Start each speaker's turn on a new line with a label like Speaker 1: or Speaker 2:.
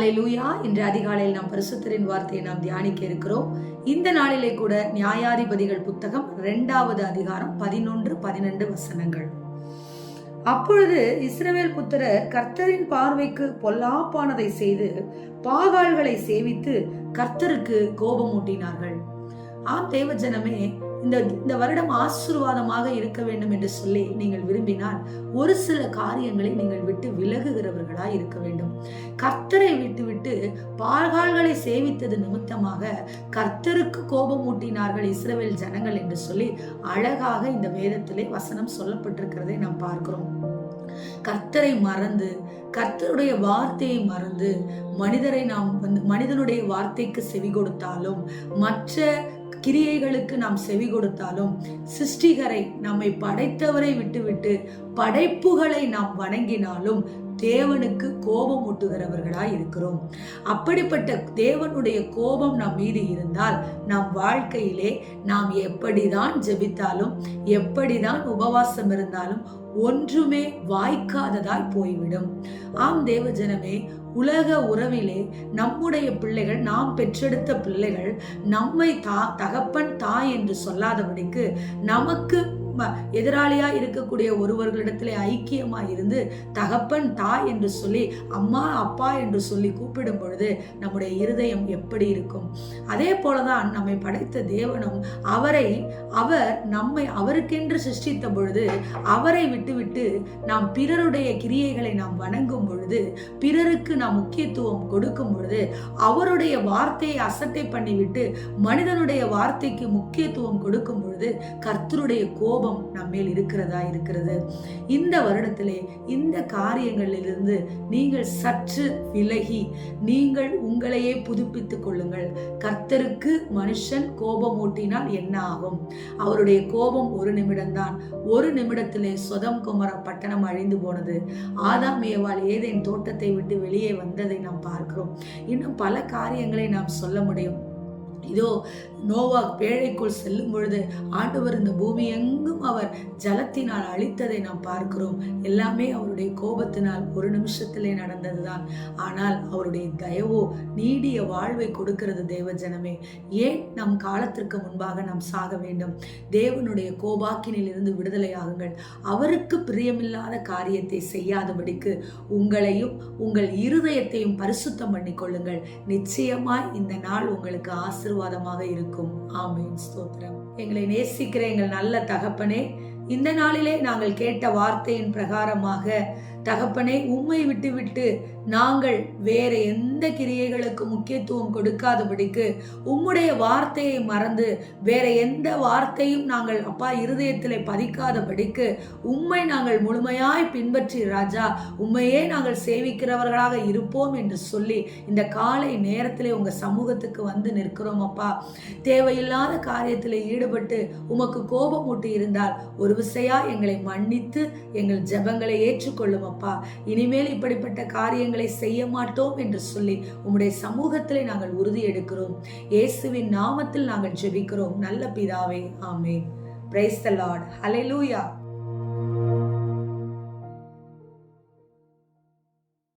Speaker 1: ஹல்லேலூயா. இன்று அதிகாலையில் நாம் பரிசுத்தரின் வார்த்தையை நாம் தியானிக்க இருக்கிறோம். இந்த நாளிலே கூட நியாயாதிபதிகள் புத்தகம் 2வது அதிகாரம் 11, 12 வசனங்கள். அப்பொழுது இஸ்ரவேல் புத்திரர் கர்த்தரின் பார்வைக்கு பொல்லாப்பானதை செய்து பாகால்களை சேவித்து கர்த்தருக்கு கோபமூட்டினார்கள். ஆம் தேவ ஜனமே, இந்த வருடம் ஆசீர்வாதமாக இருக்க வேண்டும் என்று சொல்லி நீங்கள் விரும்பினால் ஒரு சில காரியங்களை நீங்கள் விட்டு விலகுகிறவர்களாய் இருக்க வேண்டும். கர்த்தரை விட்டு பாகால்களை சேவித்தது நிமித்தமாக கர்த்தருக்கு கோபமூட்டினார்கள் இஸ்ரவேல் ஜனங்கள் என்று சொல்லி அழகாக இந்த வேதத்திலே வசனம் சொல்லப்பட்டிருக்கிறதை நாம் பார்க்கிறோம். கர்த்தரை மறந்து, கர்த்தருடைய வார்த்தையை மறந்து மனிதனுடைய வார்த்தைக்கு செவி கொடுத்தாலும், மற்ற கிரியைகளுக்கு நாம் செவி கொடுத்தாலும், சிருஷ்டிகரை, நம்மை படைத்தவரை விட்டுவிட்டு படைப்புகளை நாம் வணங்கினாலும் தேவனுக்கு கோபம் ஊட்டுகிறவர்களாய் இருக்கிறோம். அப்படிப்பட்ட தேவனுடைய கோபம் நம் மீது இருந்தால் நம் வாழ்க்கையிலே நாம் எப்படிதான் ஜெபித்தாலும், எப்படிதான் உபவாசம் இருந்தாலும் ஒன்றுமே வாய்க்காததாய் போய்விடும். ஆம் தேவ ஜனமே, உலக உறவிலே நம்முடைய பிள்ளைகள், நாம் பெற்றெடுத்த பிள்ளைகள் நம்மை தகப்பன் தாய் என்று சொல்லாதபடிக்கு நமக்கு எதிராளியா இருக்கக்கூடிய ஒருவர்களிடத்திலே ஐக்கியமா இருந்து தகப்பன் தாய் என்று சொல்லி, அம்மா அப்பா என்று சொல்லி கூப்பிடும் பொழுது நம்முடைய இருதயம் எப்படி இருக்கும்? அதே போலதான் நம்மை படைத்த தேவனும் அவர் நம்மை அவருக்கென்று சிருஷ்டித்த பொழுது அவரை விட்டுவிட்டு நாம் பிறருடைய கிரியைகளை நாம் வணங்கும் பொழுது, பிறருக்கு நாம் முக்கியத்துவம் கொடுக்கும் பொழுது, அவருடைய வார்த்தையை அசட்டை பண்ணிவிட்டு மனிதனுடைய வார்த்தைக்கு முக்கியத்துவம் கொடுக்கும் பொழுது கர்த்தருடைய கோபம் நம்மேல் இருக்கிறது. இந்த வருடத்திலே இந்த காரியங்களிலிருந்து நீங்கள் சற்று விலகி நீங்கள் உங்களையே புதுப்பித்துக் கொள்ளுங்கள். கர்த்தருக்கு மனுஷன் கோபம் ஊட்டினால் என்ன ஆகும்? அவருடைய கோபம் ஒரு நிமிடம்தான். ஒரு நிமிடத்திலே சொதம் குமர பட்டணம் அழிந்து போனது. ஆதாம் ஏவாள் ஏதேன் தோட்டத்தை விட்டு வெளியே வந்ததை நாம் பார்க்கிறோம். இன்னும் பல காரியங்களை நாம் சொல்ல முடியும். இதோ நோவா பேழைக்குள் செல்லும் பொழுது ஆண்டவர் இந்த பூமி எங்கும் அவர் ஜலத்தினால் அழித்ததை நாம் பார்க்கிறோம். எல்லாமே அவருடைய கோபத்தினால் ஒரு நிமிஷத்திலே நடந்ததுதான். ஆனால் அவருடைய தயவோ நீடிய வாழ்வை கொடுக்கிறது. தேவ ஜனமே, ஏன் நம் காலத்திற்கு முன்பாக நாம் சாக வேண்டும்? தேவனுடைய கோபாக்கினில் இருந்து விடுதலை ஆகுங்கள். அவருக்கு பிரியமில்லாத காரியத்தை செய்யாதபடிக்கு உங்களையும் உங்கள் இருதயத்தையும் பரிசுத்தம் பண்ணி கொள்ளுங்கள். நிச்சயமாய் இந்த நாள் உங்களுக்கு ஆசீர்வாதமாக இருக்கும். ஆமென். ஸ்தோத்திரம். எங்களை நேசிக்கிற எங்கள் நல்ல தகப்பனே, இந்த நாளிலே நாங்கள் கேட்ட வார்த்தையின் பிரகாரமாக தகப்பனே, உம்மை விட்டு நாங்கள் வேற எந்த கிரியைகளுக்கு முக்கியத்துவம் கொடுக்காதபடிக்கு, உம்முடைய வார்த்தையை மறந்து வேற எந்த வார்த்தையும் நாங்கள் அப்பா இருதயத்திலே பதிக்காதபடிக்கு உம்மை நாங்கள் முழுமையாய் பின்பற்றி ராஜா உம்மையே நாங்கள் சேவிக்கிறவர்களாக இருப்போம் என்று சொல்லி இந்த காலை நேரத்திலே உங்க சமூகத்துக்கு வந்து நிற்கிறோம் அப்பா. தேவையில்லாத காரியத்தில் ஈடுபட்டு உமக்கு கோபம் ஊட்டி இருந்தால் ஒரு விசையா எங்களை மன்னித்து எங்கள் ஜெபங்களை ஏற்றுக்கொள்ளும் அப்பா. இனிமேல் இப்படிப்பட்ட காரியங்களை செய்ய மாட்டோம் என்று சொல்லி உம்முடைய சமூகத்திலே நாங்கள் உறுதி எடுக்கிறோம். இயேசுவின் நாமத்தில் நாங்கள் ஜெபிக்கிறோம் நல்ல பிதாவே. Amen. Praise the lord. Hallelujah.